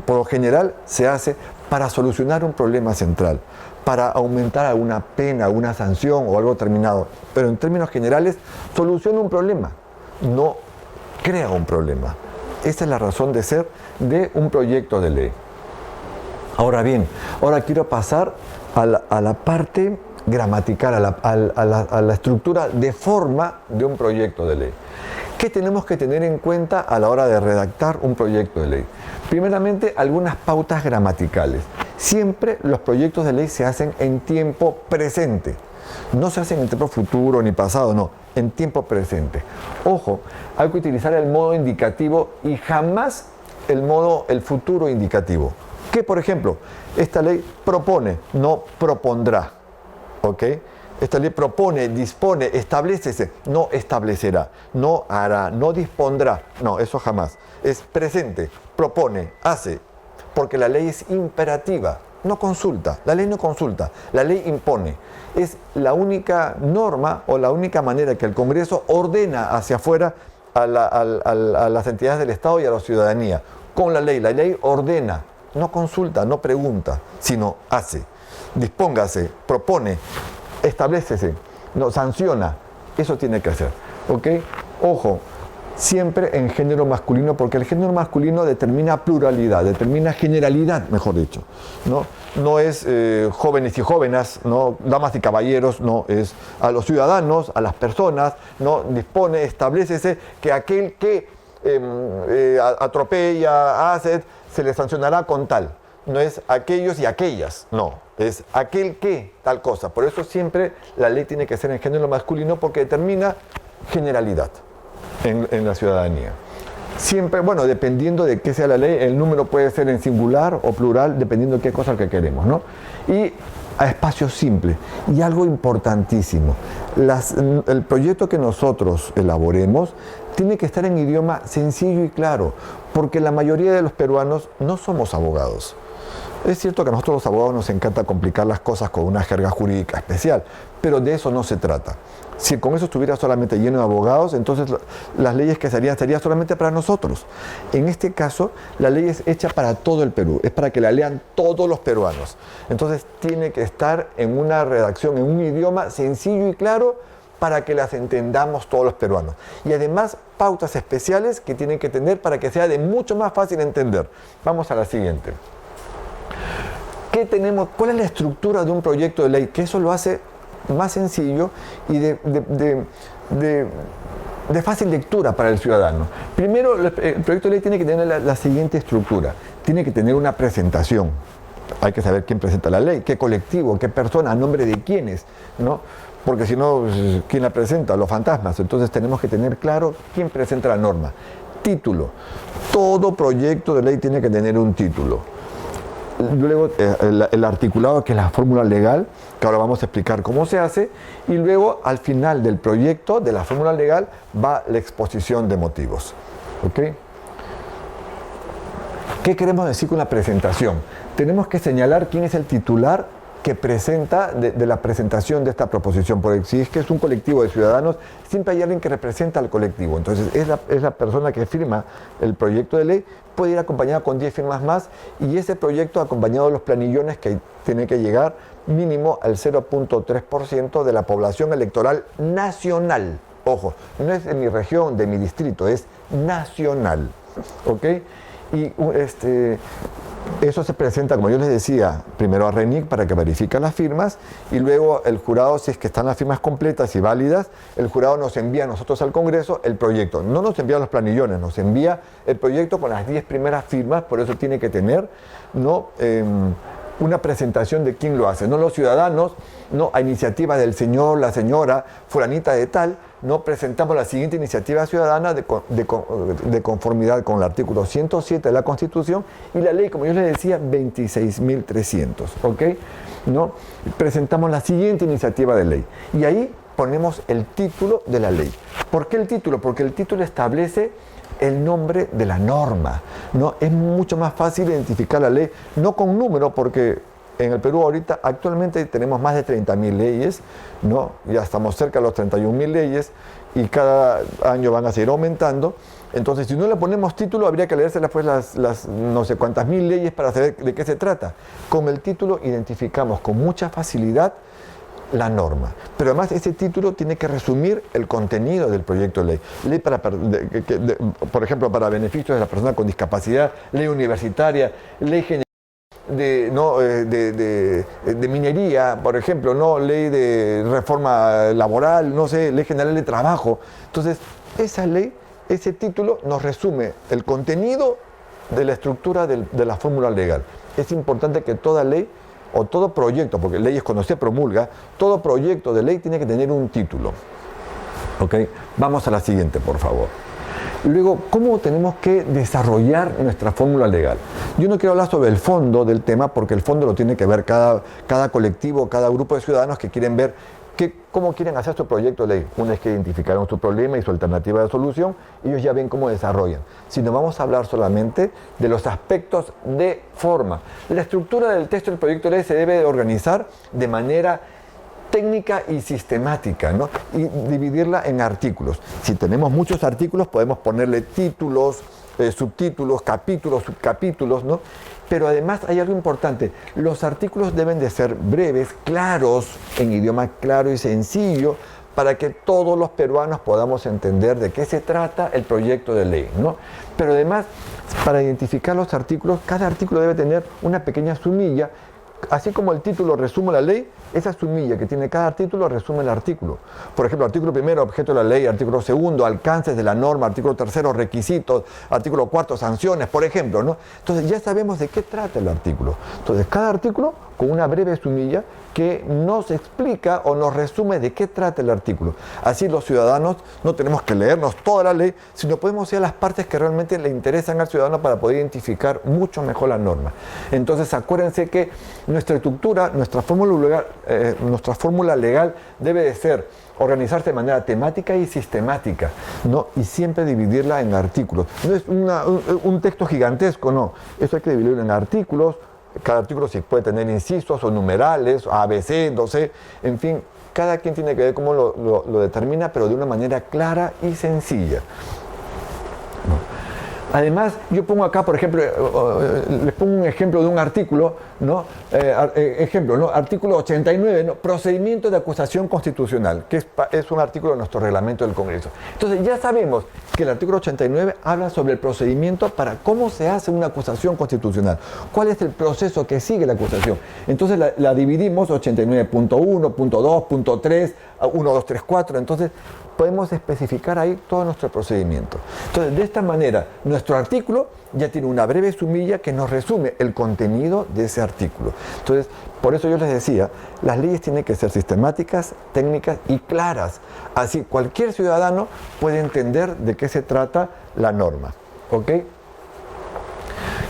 por lo general se hace para solucionar un problema central, para aumentar alguna pena, alguna sanción o algo terminado. Pero en términos generales, soluciona un problema, no crea un problema. Esa es la razón de ser de un proyecto de ley. Ahora bien, ahora quiero pasar a la parte gramatical, a la estructura de forma de un proyecto de ley. ¿Qué tenemos que tener en cuenta a la hora de redactar un proyecto de ley? Primeramente, algunas pautas gramaticales. Siempre los proyectos de ley se hacen en tiempo presente. No se hacen en tiempo futuro ni pasado, no, en tiempo presente. Ojo, hay que utilizar el modo indicativo y jamás el futuro indicativo. Que, por ejemplo, esta ley propone, no propondrá. ¿Ok? Esta ley propone, dispone, establécese, no establecerá, no hará, no dispondrá. No, eso jamás. Es presente, propone, hace, porque la ley es imperativa, no consulta. La ley no consulta, la ley impone. Es la única norma o la única manera que el Congreso ordena hacia afuera a las entidades del Estado y a la ciudadanía. Con la ley ordena, no consulta, no pregunta, sino hace. Dispóngase, propone, establécese, no sanciona. Eso tiene que hacer, ¿ok? Ojo, siempre en género masculino, porque el género masculino determina pluralidad, determina generalidad, mejor dicho, ¿no? No es jóvenes y jóvenes, ¿no?, damas y caballeros, no, es a los ciudadanos, a las personas, ¿no? Dispone, establécese que aquel que atropella, hace, se le sancionará con tal. No es aquellos y aquellas, no, es aquel que tal cosa. Por eso siempre la ley tiene que ser en género masculino, porque determina generalidad en la ciudadanía. Siempre, bueno, dependiendo de qué sea la ley, el número puede ser en singular o plural, dependiendo de qué cosa que queremos, ¿no? Y a espacio simple. Y algo importantísimo, el proyecto que nosotros elaboremos tiene que estar en idioma sencillo y claro, porque la mayoría de los peruanos no somos abogados. Es cierto que a nosotros los abogados nos encanta complicar las cosas con una jerga jurídica especial, pero de eso no se trata. Si el Congreso estuviera solamente lleno de abogados, entonces las leyes que serían solamente para nosotros. En este caso, la ley es hecha para todo el Perú, es para que la lean todos los peruanos. Entonces tiene que estar en una redacción, en un idioma sencillo y claro, para que las entendamos todos los peruanos. Y además, pautas especiales que tienen que tener para que sea de mucho más fácil entender. Vamos a la siguiente. ¿Qué tenemos? ¿Cuál es la estructura de un proyecto de ley? Que eso lo hace más sencillo y de fácil lectura para el ciudadano. Primero, el proyecto de ley tiene que tener la siguiente estructura. Tiene que tener una presentación. Hay que saber quién presenta la ley, qué colectivo, qué persona, a nombre de quiénes, ¿no? Porque si no, ¿quién la presenta? Los fantasmas. Entonces tenemos que tener claro quién presenta la norma. Título. Todo proyecto de ley tiene que tener un título. Luego el articulado, que es la fórmula legal, que ahora vamos a explicar cómo se hace, y luego al final del proyecto, de la fórmula legal, va la exposición de motivos. ¿Ok? ¿Qué queremos decir con la presentación? Tenemos que señalar quién es el titular que presenta de la presentación de esta proposición, porque si es que es un colectivo de ciudadanos, siempre hay alguien que representa al colectivo. Entonces es la persona que firma el proyecto de ley, puede ir acompañada con 10 firmas más, y ese proyecto acompañado de los planillones que tiene que llegar mínimo al 0.3% de la población electoral nacional. Ojo, no es de mi región, de mi distrito, es nacional. ¿Ok? Y eso se presenta, como yo les decía, primero a RENIC para que verifique las firmas, y luego el jurado, si es que están las firmas completas y válidas, el jurado nos envía a nosotros al Congreso el proyecto. No nos envía los planillones, nos envía el proyecto con las 10 primeras firmas, por eso tiene que tener, ¿no?, una presentación de quién lo hace, no los ciudadanos, no a iniciativa del señor, la señora, fulanita de tal, no presentamos la siguiente iniciativa ciudadana de conformidad con el artículo 107 de la Constitución y la ley, como yo les decía, 26.300, ¿ok? ¿No? Presentamos la siguiente iniciativa de ley y ahí ponemos el título de la ley. ¿Por qué el título? Porque el título establece el nombre de la norma, ¿no? Es mucho más fácil identificar la ley, no con número, porque en el Perú ahorita actualmente tenemos más de 30.000 leyes, ¿no? Ya estamos cerca de los 31.000 leyes y cada año van a seguir aumentando. Entonces, si no le ponemos título, habría que leerse después las no sé cuántas mil leyes para saber de qué se trata. Con el título identificamos con mucha facilidad la norma. Pero además ese título tiene que resumir el contenido del proyecto de ley. Ley por ejemplo, para beneficios de la persona con discapacidad, ley universitaria, ley general de minería, por ejemplo, no ley de reforma laboral, no sé, ley general de trabajo. Entonces, esa ley, ese título nos resume el contenido de la estructura de la fórmula legal. Es importante que toda ley o todo proyecto, porque ley es cuando se promulga, todo proyecto de ley tiene que tener un título. ¿Ok? Vamos a la siguiente, por favor. Luego, ¿cómo tenemos que desarrollar nuestra fórmula legal? Yo no quiero hablar sobre el fondo del tema, porque el fondo lo tiene que ver cada colectivo, cada grupo de ciudadanos que quieren ver cómo quieren hacer su proyecto de ley. Una vez que identificaron su problema y su alternativa de solución, ellos ya ven cómo desarrollan. Sino vamos a hablar solamente de los aspectos de forma. La estructura del texto del proyecto de ley se debe organizar de manera técnica y sistemática, ¿no? Y dividirla en artículos. Si tenemos muchos artículos, podemos ponerle títulos, subtítulos, capítulos, subcapítulos, ¿no? Pero además hay algo importante, los artículos deben de ser breves, claros, en idioma claro y sencillo, para que todos los peruanos podamos entender de qué se trata el proyecto de ley, ¿no? Pero además, para identificar los artículos, cada artículo debe tener una pequeña sumilla. Así como el título resume la ley, esa sumilla que tiene cada artículo resume el artículo. Por ejemplo, artículo primero, objeto de la ley; artículo segundo, alcances de la norma; artículo tercero, requisitos; artículo cuarto, sanciones, por ejemplo, ¿no? Entonces ya sabemos de qué trata el artículo. Entonces cada artículo con una breve sumilla que nos explica o nos resume de qué trata el artículo. Así los ciudadanos no tenemos que leernos toda la ley, sino podemos ir a las partes que realmente le interesan al ciudadano para poder identificar mucho mejor la norma. Entonces acuérdense que nuestra estructura, nuestra fórmula legal debe de ser organizarse de manera temática y sistemática, ¿no? Y siempre dividirla en artículos. No es un texto gigantesco, no. Eso hay que dividirlo en artículos. Cada artículo sí puede tener incisos o numerales, ABC, no sé, en fin, cada quien tiene que ver cómo lo determina, pero de una manera clara y sencilla. Además, yo pongo acá, por ejemplo, les pongo un ejemplo de un artículo, ¿no? Ejemplo, ¿no? Artículo 89, ¿no? Procedimiento de acusación constitucional, que es un artículo de nuestro reglamento del Congreso. Entonces, ya sabemos que el artículo 89 habla sobre el procedimiento para cómo se hace una acusación constitucional. ¿Cuál es el proceso que sigue la acusación? Entonces, la dividimos 89.1, punto 2, punto 3, 1, 2, 3, 4. Entonces, podemos especificar ahí todo nuestro procedimiento. Entonces, de esta manera, nuestro artículo ya tiene una breve sumilla que nos resume el contenido de ese artículo. Entonces, por eso yo les decía, las leyes tienen que ser sistemáticas, técnicas y claras. Así cualquier ciudadano puede entender de qué se trata la norma. ¿Ok?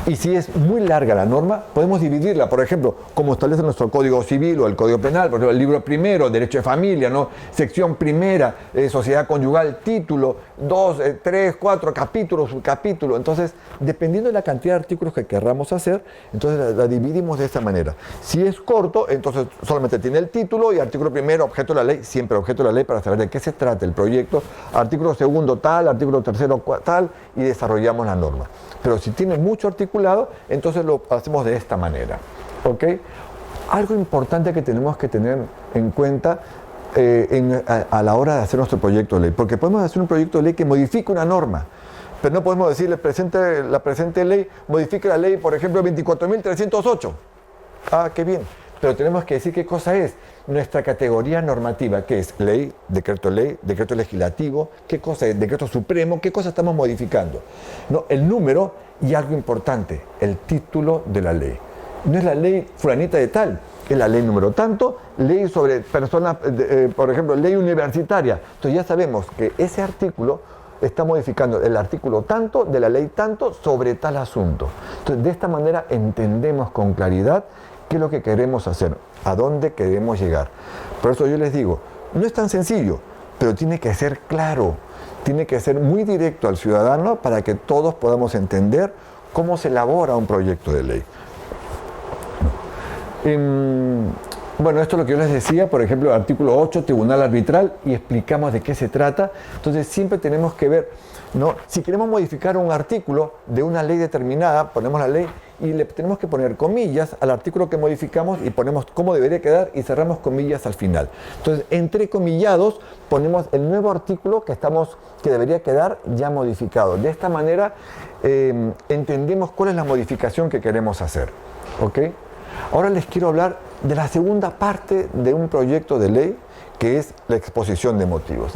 Y si es muy larga la norma, podemos dividirla, por ejemplo, como establece nuestro Código Civil o el Código Penal, por ejemplo, el libro primero, Derecho de Familia, ¿no? Sección primera, Sociedad Conyugal, título, 2, 3, 4, capítulos, subcapítulo. Entonces, dependiendo de la cantidad de artículos que querramos hacer, entonces la dividimos de esta manera. Si es corto, entonces solamente tiene el título y artículo primero, objeto de la ley, siempre objeto de la ley para saber de qué se trata el proyecto, artículo segundo tal, artículo tercero tal, y desarrollamos la norma. Pero si tiene mucho articulado, entonces lo hacemos de esta manera. ¿Ok? Algo importante que tenemos que tener en cuenta a la hora de hacer nuestro proyecto de ley, porque podemos hacer un proyecto de ley que modifique una norma, pero no podemos decirle la presente ley modifique la ley, por ejemplo, 24.308. Ah, qué bien. Pero tenemos que decir qué cosa es nuestra categoría normativa, que es ley, decreto legislativo, qué cosa es decreto supremo, qué cosa estamos modificando. No, el número y algo importante, el título de la ley. No es la ley fulanita de tal, es la ley número tanto, ley sobre personas, por ejemplo, ley universitaria. Entonces ya sabemos que ese artículo está modificando el artículo tanto de la ley tanto sobre tal asunto. Entonces de esta manera entendemos con claridad qué es lo que queremos hacer, a dónde queremos llegar. Por eso yo les digo, no es tan sencillo, pero tiene que ser claro, tiene que ser muy directo al ciudadano para que todos podamos entender cómo se elabora un proyecto de ley. Bueno, esto es lo que yo les decía, por ejemplo, el artículo 8, Tribunal Arbitral, y explicamos de qué se trata. Entonces siempre tenemos que ver, ¿no? Si queremos modificar un artículo de una ley determinada, ponemos la ley y le tenemos que poner comillas al artículo que modificamos y ponemos cómo debería quedar y cerramos comillas al final. Entonces, entre comillados, ponemos el nuevo artículo que debería quedar ya modificado. De esta manera, entendemos cuál es la modificación que queremos hacer. ¿Ok? Ahora les quiero hablar de la segunda parte de un proyecto de ley, que es la exposición de motivos.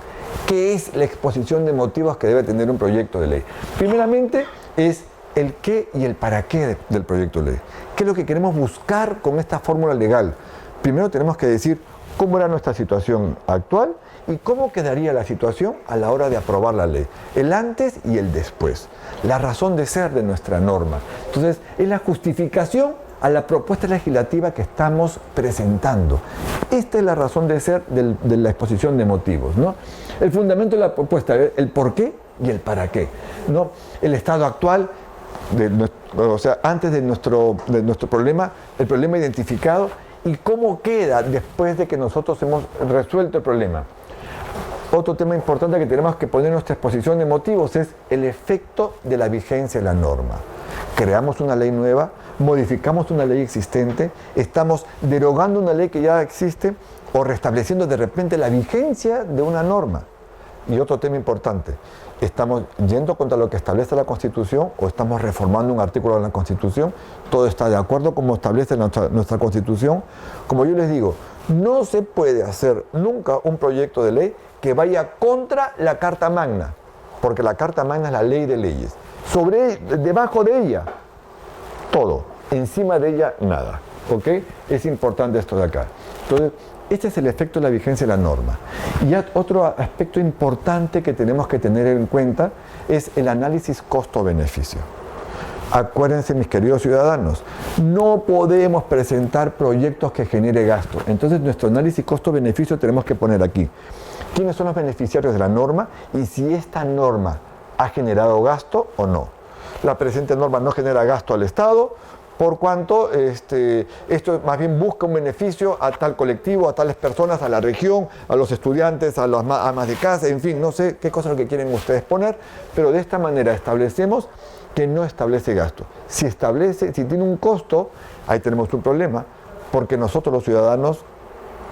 ¿Qué es la exposición de motivos que debe tener un proyecto de ley? Primeramente, es el qué y el para qué del proyecto de ley. ¿Qué es lo que queremos buscar con esta fórmula legal? Primero tenemos que decir cómo era nuestra situación actual y cómo quedaría la situación a la hora de aprobar la ley. El antes y el después. La razón de ser de nuestra norma. Entonces, es la justificación a la propuesta legislativa que estamos presentando. Esta es la razón de ser de la exposición de motivos, ¿no? El fundamento de la propuesta es el por qué y el para qué, ¿no? El estado actual, o sea, antes de nuestro problema, el problema identificado y cómo queda después de que nosotros hemos resuelto el problema. Otro tema importante que tenemos que poner en nuestra exposición de motivos es el efecto de la vigencia de la norma. Creamos una ley nueva, modificamos una ley existente, estamos derogando una ley que ya existe o restableciendo de repente la vigencia de una norma. Y otro tema importante, ¿estamos yendo contra lo que establece la Constitución o estamos reformando un artículo de la Constitución? ¿Todo está de acuerdo como establece nuestra Constitución? Como yo les digo, no se puede hacer nunca un proyecto de ley que vaya contra la Carta Magna, porque la Carta Magna es la ley de leyes. Debajo de ella, todo. Encima de ella, nada. ¿Ok? Es importante esto de acá. Entonces, este es el efecto de la vigencia de la norma. Y otro aspecto importante que tenemos que tener en cuenta es el análisis costo-beneficio. Acuérdense, mis queridos ciudadanos, no podemos presentar proyectos que genere gasto. Entonces, nuestro análisis costo-beneficio tenemos que poner aquí. ¿Quiénes son los beneficiarios de la norma? Y si esta norma ha generado gasto o no. La presente norma no genera gasto al Estado, por cuanto esto más bien busca un beneficio a tal colectivo, a tales personas, a la región, a los estudiantes, a las amas de casa, en fin, no sé qué cosa es lo que quieren ustedes poner, pero de esta manera establecemos que no establece gasto. Si tiene un costo, ahí tenemos un problema, porque nosotros los ciudadanos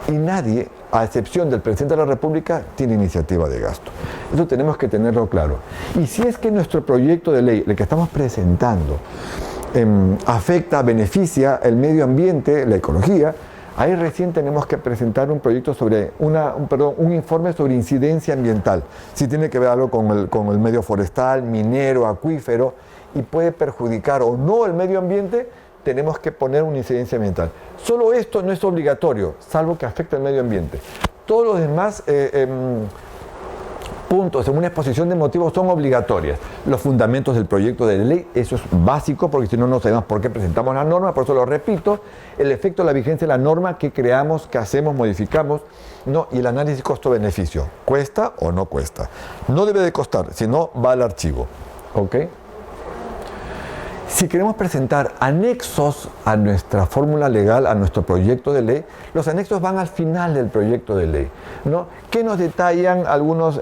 y nadie, a excepción del presidente de la República, tiene iniciativa de gasto. Eso tenemos que tenerlo claro. Y si es que nuestro proyecto de ley, el que estamos presentando, afecta, beneficia el medio ambiente, la ecología, ahí recién tenemos que presentar un proyecto sobre un informe sobre incidencia ambiental. Si tiene que ver algo con el medio forestal, minero, acuífero, y puede perjudicar o no el medio ambiente, tenemos que poner una incidencia ambiental. Solo esto no es obligatorio, salvo que afecte al medio ambiente. Todos los demás puntos en una exposición de motivos son obligatorias. Los fundamentos del proyecto de ley, eso es básico, porque si no, no sabemos por qué presentamos la norma, por eso lo repito, el efecto de la vigencia de la norma que creamos, que hacemos, modificamos, ¿no? Y el análisis costo-beneficio. ¿Cuesta o no cuesta? No debe de costar, si no, va al archivo. ¿Ok? Si queremos presentar anexos a nuestra fórmula legal, a nuestro proyecto de ley, los anexos van al final del proyecto de ley, ¿no? Que nos detallan algunos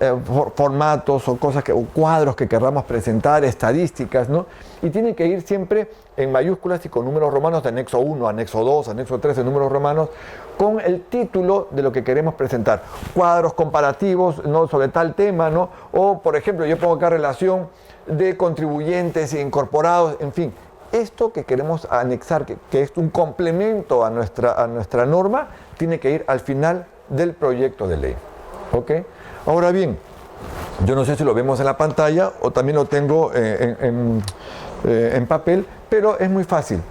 formatos o cosas, o cuadros que querramos presentar, estadísticas, ¿no? Y tienen que ir siempre en mayúsculas y con números romanos de anexo 1, anexo 2, anexo 3 en números romanos, con el título de lo que queremos presentar. Cuadros comparativos, ¿no? Sobre tal tema, ¿no? O, por ejemplo, yo pongo acá relación de contribuyentes incorporados, en fin, esto que queremos anexar, que es un complemento a nuestra norma, tiene que ir al final del proyecto de ley. ¿Ok? Ahora bien, yo no sé si lo vemos en la pantalla o también lo tengo en papel, pero es muy fácil.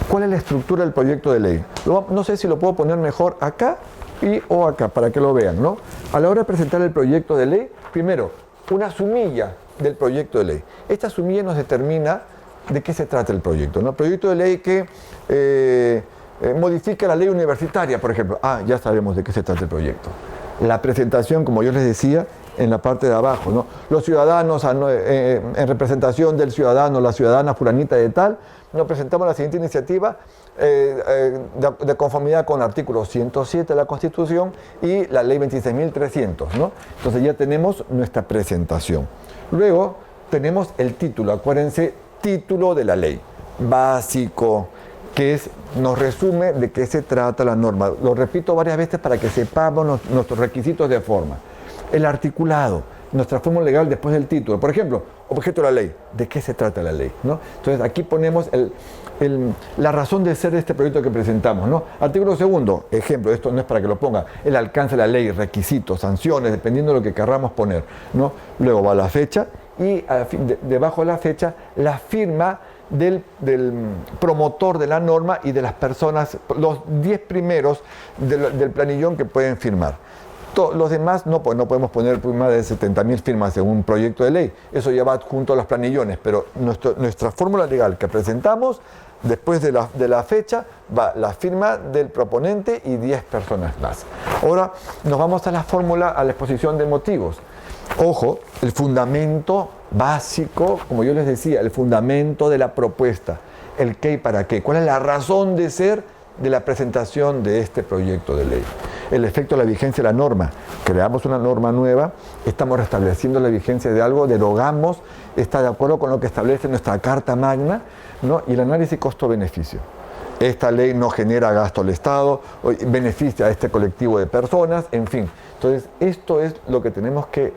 ¿Cuál es la estructura del proyecto de ley? No sé si lo puedo poner mejor acá o acá, para que lo vean, ¿no? A la hora de presentar el proyecto de ley, primero, una sumilla del proyecto de ley. Esta sumilla nos determina de qué se trata el proyecto, ¿no? Proyecto de ley que modifica la ley universitaria, por ejemplo. Ya sabemos de qué se trata el proyecto. La presentación, como yo les decía, en la parte de abajo, ¿no? Los ciudadanos, en representación del ciudadano, la ciudadana fulanita de tal, nos presentamos la siguiente iniciativa de conformidad con el artículo 107 de la Constitución y la ley 26.300, ¿no? Entonces ya tenemos nuestra presentación. Luego tenemos el título, acuérdense, título de la ley, básico, que nos resume de qué se trata la norma. Lo repito varias veces para que sepamos nuestros requisitos de forma. El articulado, nuestra fórmula legal después del título. Por ejemplo, objeto de la ley, ¿de qué se trata la ley? ¿No? Entonces aquí ponemos la razón de ser de este proyecto que presentamos, ¿no? Artículo segundo, ejemplo, esto no es para que lo ponga, el alcance de la ley, requisitos, sanciones, dependiendo de lo que querramos poner, ¿no? Luego va la fecha y debajo de la fecha la firma del promotor de la norma y de las personas, los 10 primeros del planillón que pueden firmar. Los demás no podemos poner más de 70.000 firmas en un proyecto de ley. Eso ya va junto a los planillones, pero nuestra fórmula legal que presentamos, después de la fecha, va la firma del proponente y 10 personas más. Ahora nos vamos a la fórmula, a la exposición de motivos. Ojo, el fundamento básico, como yo les decía, el fundamento de la propuesta, el qué y para qué, cuál es la razón de ser de la presentación de este proyecto de ley. El efecto de la vigencia de la norma. Creamos una norma nueva, estamos restableciendo la vigencia de algo, derogamos, está de acuerdo con lo que establece nuestra Carta Magna, ¿no? Y el análisis costo-beneficio. Esta ley no genera gasto al Estado, beneficia a este colectivo de personas, en fin. Entonces, esto es lo que tenemos que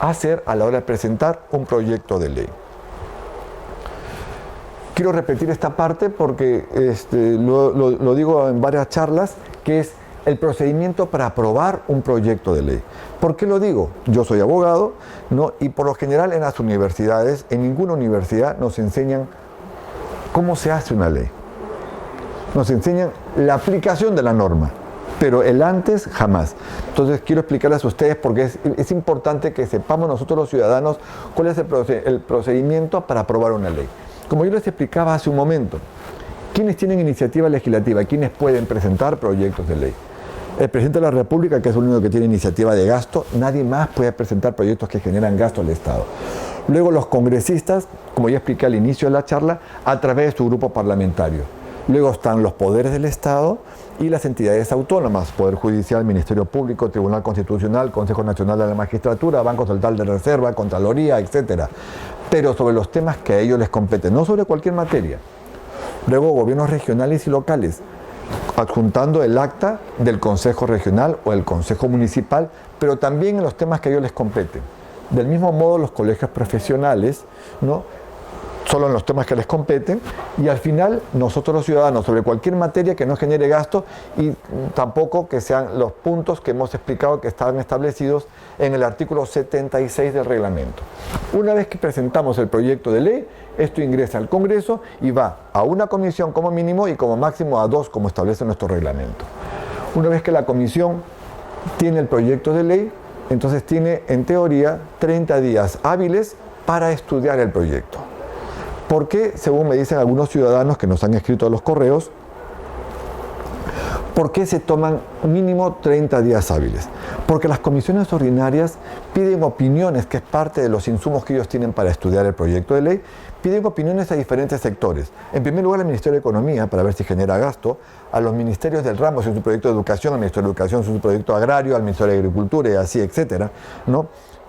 hacer a la hora de presentar un proyecto de ley. Quiero repetir esta parte porque lo digo en varias charlas, que es el procedimiento para aprobar un proyecto de ley. ¿Por qué lo digo? Yo soy abogado, ¿no? Y por lo general en las universidades, en ninguna universidad nos enseñan cómo se hace una ley. Nos enseñan la aplicación de la norma, pero el antes jamás. Entonces quiero explicarles a ustedes porque es importante que sepamos nosotros los ciudadanos cuál es el procedimiento para aprobar una ley. Como yo les explicaba hace un momento, ¿quiénes tienen iniciativa legislativa? ¿Quiénes pueden presentar proyectos de ley? El presidente de la República, que es el único que tiene iniciativa de gasto, nadie más puede presentar proyectos que generan gasto al Estado. Luego los congresistas, como ya expliqué al inicio de la charla, a través de su grupo parlamentario. Luego están los poderes del Estado y las entidades autónomas, Poder Judicial, Ministerio Público, Tribunal Constitucional, Consejo Nacional de la Magistratura, Banco Central de Reserva, Contraloría, etc. Pero sobre los temas que a ellos les competen, no sobre cualquier materia. Luego gobiernos regionales y locales, adjuntando el acta del Consejo Regional o el Consejo Municipal, pero también en los temas que a ellos les competen. Del mismo modo los colegios profesionales, ¿no?, solo en los temas que les competen, y al final nosotros los ciudadanos sobre cualquier materia que no genere gasto y tampoco que sean los puntos que hemos explicado que están establecidos en el artículo 76 del reglamento. Una vez que presentamos el proyecto de ley, esto ingresa al Congreso y va a una comisión como mínimo y como máximo a 2 como establece nuestro reglamento. Una vez que la comisión tiene el proyecto de ley, entonces tiene en teoría 30 días hábiles para estudiar el proyecto. ¿Por qué, según me dicen algunos ciudadanos que nos han escrito a los correos, por qué se toman mínimo 30 días hábiles? Porque las comisiones ordinarias piden opiniones, que es parte de los insumos que ellos tienen para estudiar el proyecto de ley, piden opiniones a diferentes sectores. En primer lugar, al Ministerio de Economía, para ver si genera gasto, a los ministerios del ramo, si es un proyecto de educación, al Ministerio de Educación, si es un proyecto agrario, al Ministerio de Agricultura y así, etcétera, ¿no?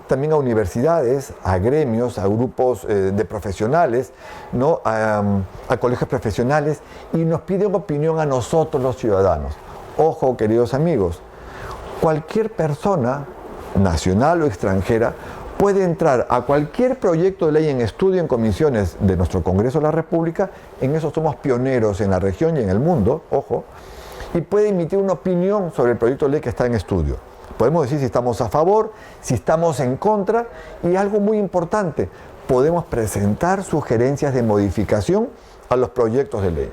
También a universidades, a gremios, a grupos de profesionales, ¿no?, a colegios profesionales, y nos piden opinión a nosotros los ciudadanos. Ojo, queridos amigos, cualquier persona, nacional o extranjera, puede entrar a cualquier proyecto de ley en estudio en comisiones de nuestro Congreso de la República, en eso somos pioneros en la región y en el mundo, ojo, y puede emitir una opinión sobre el proyecto de ley que está en estudio. Podemos decir si estamos a favor, si estamos en contra, y algo muy importante, podemos presentar sugerencias de modificación a los proyectos de ley.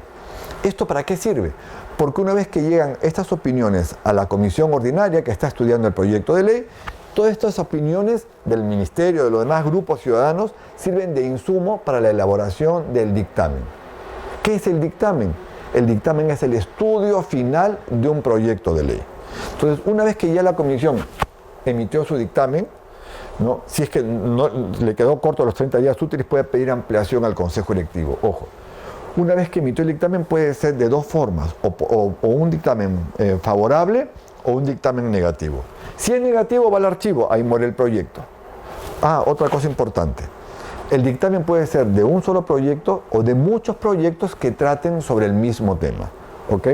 ¿Esto para qué sirve? Porque una vez que llegan estas opiniones a la comisión ordinaria que está estudiando el proyecto de ley, todas estas opiniones del Ministerio, de los demás grupos ciudadanos, sirven de insumo para la elaboración del dictamen. ¿Qué es el dictamen? El dictamen es el estudio final de un proyecto de ley. Entonces, una vez que ya la comisión emitió su dictamen, ¿no?, si es que no le quedó corto los 30 días útiles, puede pedir ampliación al Consejo Directivo. Ojo, una vez que emitió el dictamen puede ser de dos formas, o un dictamen favorable o un dictamen negativo. Si es negativo, va al archivo, ahí muere el proyecto. Otra cosa importante, el dictamen puede ser de un solo proyecto o de muchos proyectos que traten sobre el mismo tema, ¿ok?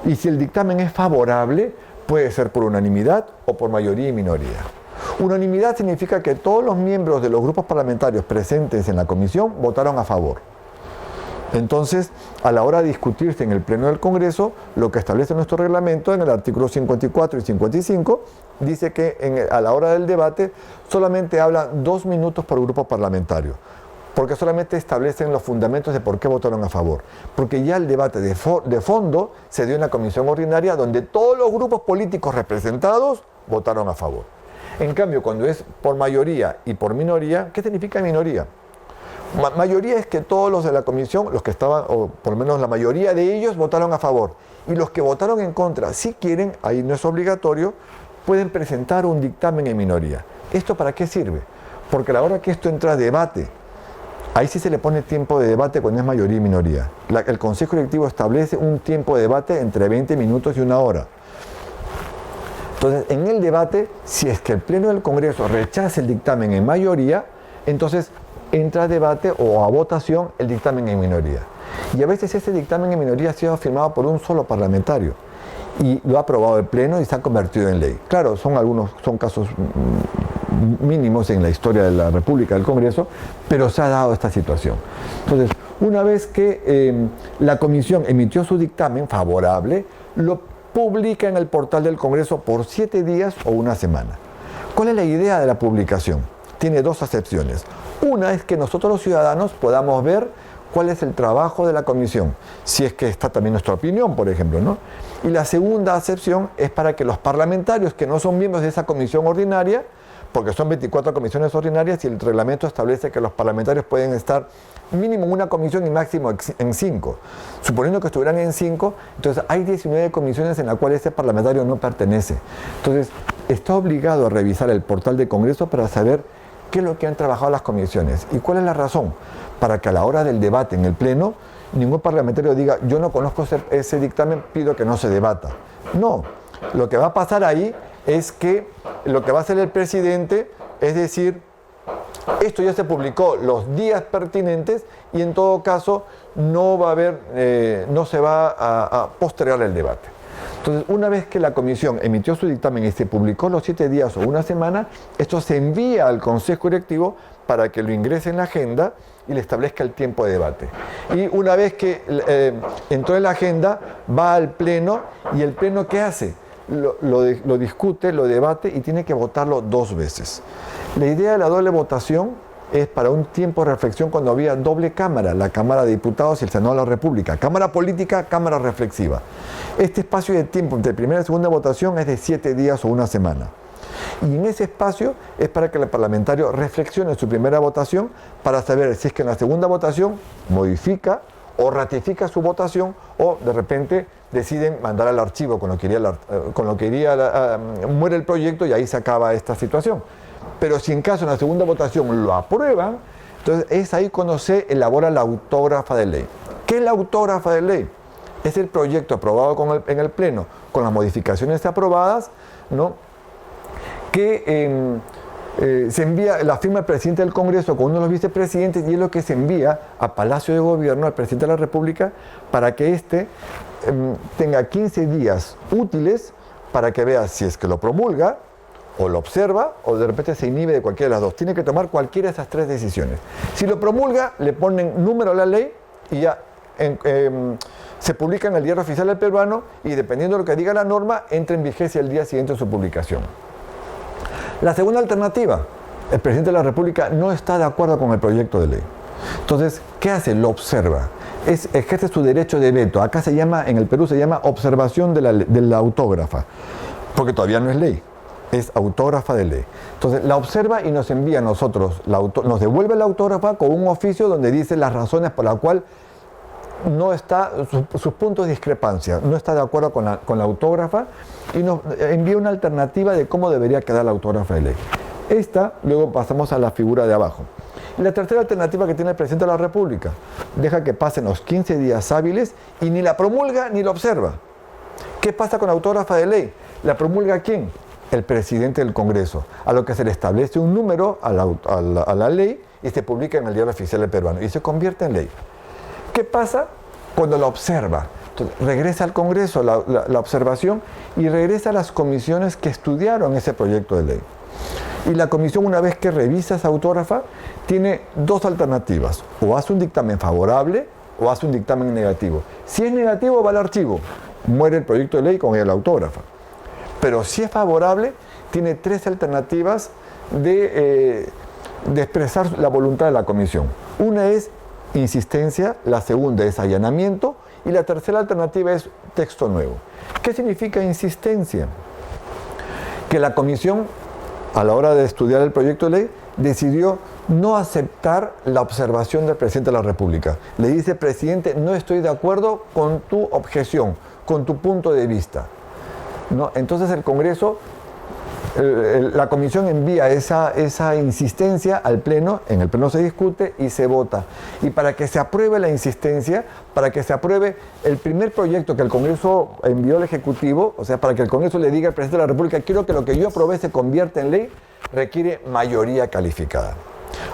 Y si el dictamen es favorable, puede ser por unanimidad o por mayoría y minoría. Unanimidad significa que todos los miembros de los grupos parlamentarios presentes en la comisión votaron a favor. Entonces, a la hora de discutirse en el Pleno del Congreso, lo que establece nuestro reglamento en el artículo 54 y 55, dice que a la hora del debate solamente hablan 2 minutos por grupo parlamentario, porque solamente establecen los fundamentos de por qué votaron a favor. Porque ya el debate de fondo se dio en la comisión ordinaria, donde todos los grupos políticos representados votaron a favor. En cambio, cuando es por mayoría y por minoría, ¿qué significa minoría? Mayoría es que todos los de la comisión, los que estaban, o por lo menos la mayoría de ellos, votaron a favor. Y los que votaron en contra, si quieren, ahí no es obligatorio, pueden presentar un dictamen en minoría. ¿Esto para qué sirve? Porque a la hora que esto entra a debate, ahí sí se le pone tiempo de debate cuando es mayoría y minoría. El Consejo Directivo establece un tiempo de debate entre 20 minutos y 1 hora. Entonces, en el debate, si es que el Pleno del Congreso rechaza el dictamen en mayoría, entonces entra a debate o a votación el dictamen en minoría. Y a veces ese dictamen en minoría ha sido firmado por un solo parlamentario y lo ha aprobado el Pleno y se ha convertido en ley. Claro, son casos mínimos en la historia de la República, del Congreso, pero se ha dado esta situación. Entonces, una vez que la comisión emitió su dictamen favorable, lo publica en el portal del Congreso por 7 días o 1 semana. ¿Cuál es la idea de la publicación? Tiene 2 acepciones. Una es que nosotros los ciudadanos podamos ver cuál es el trabajo de la comisión, si es que está también nuestra opinión, por ejemplo, ¿no? Y la segunda acepción es para que los parlamentarios que no son miembros de esa comisión ordinaria, porque son 24 comisiones ordinarias y el reglamento establece que los parlamentarios pueden estar mínimo en una comisión y máximo en 5. Suponiendo que estuvieran en 5, entonces hay 19 comisiones en las cuales ese parlamentario no pertenece. Entonces, está obligado a revisar el portal del Congreso para saber qué es lo que han trabajado las comisiones y cuál es la razón para que a la hora del debate en el Pleno ningún parlamentario diga yo no conozco ese dictamen, pido que no se debata. No, lo que va a pasar ahí es que lo que va a hacer el presidente es decir, esto ya se publicó los días pertinentes y en todo caso no va a haber, no se va a postergar el debate. Entonces, una vez que la comisión emitió su dictamen y se publicó los 7 días o una semana, esto se envía al Consejo Directivo para que lo ingrese en la agenda y le establezca el tiempo de debate. Y una vez que entró en la agenda, va al Pleno y el Pleno ¿qué hace? Lo discute, lo debate y tiene que votarlo 2 veces. La idea de la doble votación es para un tiempo de reflexión cuando había doble cámara, la Cámara de Diputados y el Senado de la República, Cámara Política, Cámara Reflexiva. Este espacio de tiempo entre primera y segunda votación es de 7 días o una semana. Y en ese espacio es para que el parlamentario reflexione en su primera votación para saber si es que en la segunda votación modifica o ratifica su votación o de repente deciden mandar al archivo con lo que muere el proyecto y ahí se acaba esta situación. Pero si en caso en la segunda votación lo aprueban, entonces es ahí cuando se elabora la autógrafa de ley. ¿Qué es la autógrafa de ley? Es el proyecto aprobado en el Pleno con las modificaciones aprobadas, ¿no? Que se envía, la firma del presidente del Congreso con uno de los vicepresidentes y es lo que se envía a Palacio de Gobierno, al presidente de la República, para que éste tenga 15 días útiles para que vea si es que lo promulga o lo observa o de repente se inhibe de cualquiera de las dos. Tiene que tomar cualquiera de esas 3 decisiones. Si lo promulga, le ponen número a la ley y ya se publica en el Diario Oficial del Peruano y dependiendo de lo que diga la norma, entra en vigencia el día siguiente de su publicación. La segunda alternativa, el presidente de la República no está de acuerdo con el proyecto de ley. Entonces, ¿qué hace? Lo observa. Ejerce su derecho de veto. Acá en el Perú se llama observación de la autógrafa, porque todavía no es ley, es autógrafa de ley. Entonces, la observa y nos envía a nosotros, nos devuelve la autógrafa con un oficio donde dice las razones por las cuales no está, sus puntos de discrepancia, no está de acuerdo con la autógrafa y nos envía una alternativa de cómo debería quedar la autógrafa de ley. Luego pasamos a la figura de abajo. Y la tercera alternativa que tiene el presidente de la República, deja que pasen los 15 días hábiles y ni la promulga ni la observa. ¿Qué pasa con la autógrafa de ley? ¿La promulga quién? El presidente del Congreso, a lo que se le establece un número a la ley y se publica en el Diario Oficial del Peruano y se convierte en ley. ¿Qué pasa cuando la observa? Entonces, regresa al Congreso la observación y regresa a las comisiones que estudiaron ese proyecto de ley. Y la comisión, una vez que revisa esa autógrafa, tiene 2 alternativas. O hace un dictamen favorable o hace un dictamen negativo. Si es negativo, va al archivo. Muere el proyecto de ley con la autógrafa. Pero si es favorable, tiene 3 alternativas de expresar la voluntad de la comisión. Una es insistencia, la segunda es allanamiento y la tercera alternativa es texto nuevo. ¿Qué significa insistencia? Que la comisión, a la hora de estudiar el proyecto de ley, decidió no aceptar la observación del presidente de la República. Le dice, presidente, no estoy de acuerdo con tu objeción, con tu punto de vista. ¿No? Entonces el Congreso, la comisión envía esa insistencia al Pleno, en el Pleno se discute y se vota. Y para que se apruebe la insistencia, para que se apruebe el primer proyecto que el Congreso envió al Ejecutivo, o sea, para que el Congreso le diga al presidente de la República, quiero que lo que yo aprobé se convierta en ley, requiere mayoría calificada.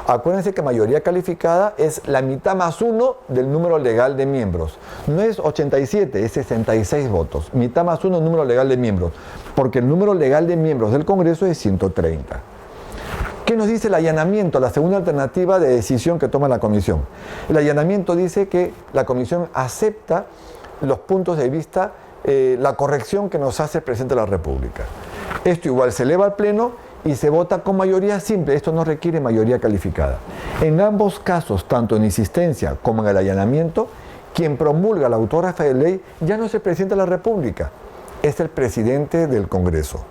Acuérdense que mayoría calificada es la mitad más 1 del número legal de miembros. No es 87, es 66 votos. Mitad más 1 número legal de miembros. Porque el número legal de miembros del Congreso es 130. ¿Qué nos dice el allanamiento? La segunda alternativa de decisión que toma la comisión. El allanamiento dice que la comisión acepta los puntos de vista, la corrección que nos hace el presidente de la República. Esto igual se eleva al Pleno y se vota con mayoría simple. Esto no requiere mayoría calificada. En ambos casos, tanto en insistencia como en el allanamiento, quien promulga la autógrafa de ley ya no es el presidente de la República, es el presidente del Congreso,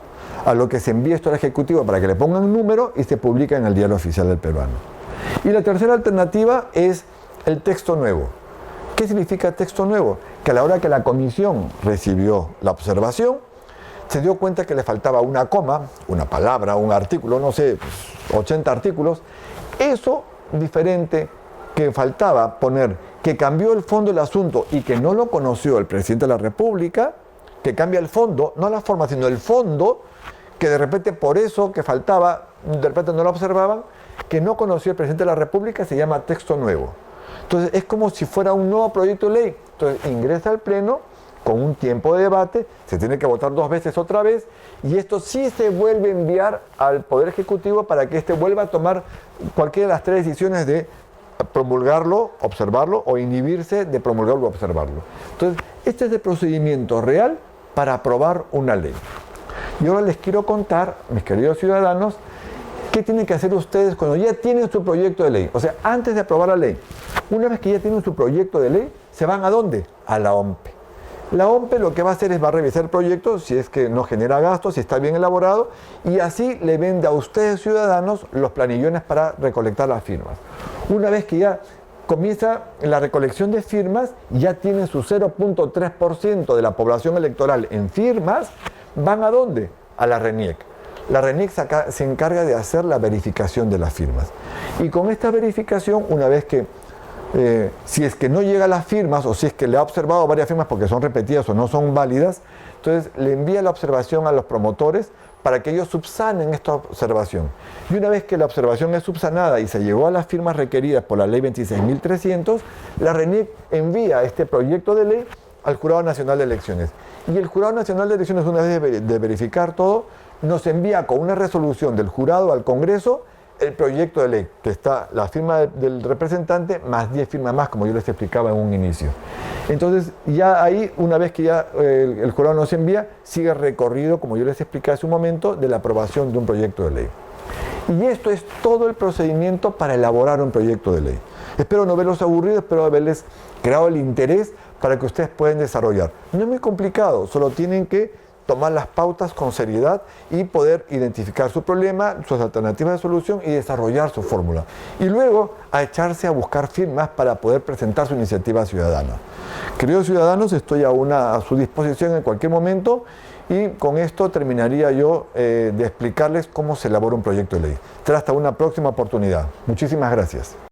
a lo que se envía esto al Ejecutivo para que le pongan número y se publica en el Diario Oficial del Peruano. Y la tercera alternativa es el texto nuevo. ¿Qué significa texto nuevo? Que a la hora que la comisión recibió la observación, se dio cuenta que le faltaba una coma, una palabra, un artículo, no sé, 80 artículos. Eso diferente que faltaba poner, que cambió el fondo del asunto y que no lo conoció el presidente de la República, que cambia el fondo, no la forma, sino el fondo, que de repente por eso que faltaba, de repente no lo observaban, que no conoció el presidente de la República, se llama texto nuevo. Entonces es como si fuera un nuevo proyecto de ley. Entonces ingresa al Pleno con un tiempo de debate, se tiene que votar 2 veces otra vez, y esto sí se vuelve a enviar al Poder Ejecutivo para que éste vuelva a tomar cualquiera de las 3 decisiones de promulgarlo, observarlo, o inhibirse de promulgarlo o observarlo. Entonces, este es el procedimiento real para aprobar una ley. Y ahora les quiero contar, mis queridos ciudadanos, qué tienen que hacer ustedes cuando ya tienen su proyecto de ley. O sea, antes de aprobar la ley. Una vez que ya tienen su proyecto de ley, ¿se van a dónde? A la OMPE. La OMPE lo que va a hacer es va a revisar el proyecto, si es que no genera gastos, si está bien elaborado, y así le vende a ustedes, ciudadanos, los planillones para recolectar las firmas. Una vez que ya comienza la recolección de firmas, ya tienen su 0.3% de la población electoral en firmas, ¿van a dónde? A la RENIEC. La RENIEC se encarga de hacer la verificación de las firmas. Y con esta verificación, una vez que si es que no llega a las firmas, o si es que le ha observado varias firmas porque son repetidas o no son válidas, entonces le envía la observación a los promotores para que ellos subsanen esta observación. Y una vez que la observación es subsanada y se llegó a las firmas requeridas por la ley 26.300, la RENIEC envía este proyecto de ley al Jurado Nacional de Elecciones. Y el Jurado Nacional de Elecciones, una vez de verificar todo, nos envía con una resolución del jurado al Congreso el proyecto de ley, que está la firma del representante más 10 firmas más, como yo les explicaba en un inicio. Entonces, ya ahí, una vez que ya el jurado nos envía, sigue el recorrido, como yo les expliqué hace un momento, de la aprobación de un proyecto de ley. Y esto es todo el procedimiento para elaborar un proyecto de ley. Espero no verlos aburridos, espero haberles creado el interés para que ustedes puedan desarrollar. No es muy complicado, solo tienen que tomar las pautas con seriedad y poder identificar su problema, sus alternativas de solución y desarrollar su fórmula. Y luego a echarse a buscar firmas para poder presentar su iniciativa ciudadana. Queridos ciudadanos, estoy a su disposición en cualquier momento y con esto terminaría yo de explicarles cómo se elabora un proyecto de ley. Será hasta una próxima oportunidad. Muchísimas gracias.